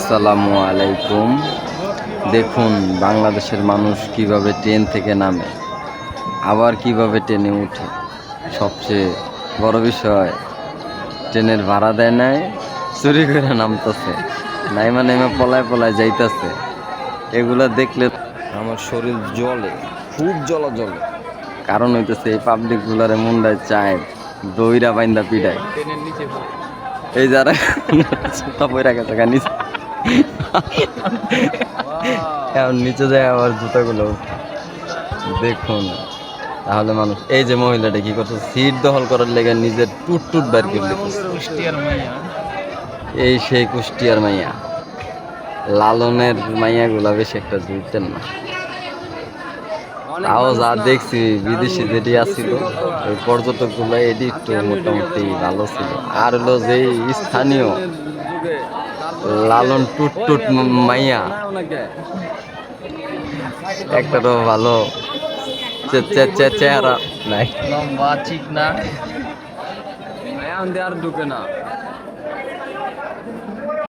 আসসালামু আলাইকুম। দেখুন বাংলাদেশের মানুষ কিভাবে ট্রেন থেকে নামে, আবার কিভাবে ট্রেনে উঠে। সবচেয়ে বড় বিষয়, ট্রেনের ভাড়া দেয় নাই, চুরি করে নামতেছে, নাইমা নেমে পলায় পলায় যাইতেছে। এগুলা দেখলে আমার শরীর জ্বলে, খুব জ্বলে। কারণ হইতেছে এই পাবলিক গুলারে মুন্ডায় চায় দইরা বাইন্দা পিডায়। এই যারা পয়রা গেছে নিচে, এখন নিচে যায় আবার জুতাগুলো দেখুন। তাহলে মানুষ, এই যে মহিলাটা কি করছে, সিট দখল করার লেগে নিজের টুট বের করে দিতেছে। এই সেই কুষ্টিয়ার মাইয়া। লালনের মাইয়া গুলা বেশি একটা জুড়তেন না। তাও যা দেখছি বিদেশি যেটি আসছিল ওই পর্যটক গুলো, এটি একটু মোটামুটি ভালো ছিল। আর হলো যে স্থানীয় লালন টুট মাইয়া, একটারও ভালো চেহারা নাই, লম্বা চিকনা আর ঢুকে না।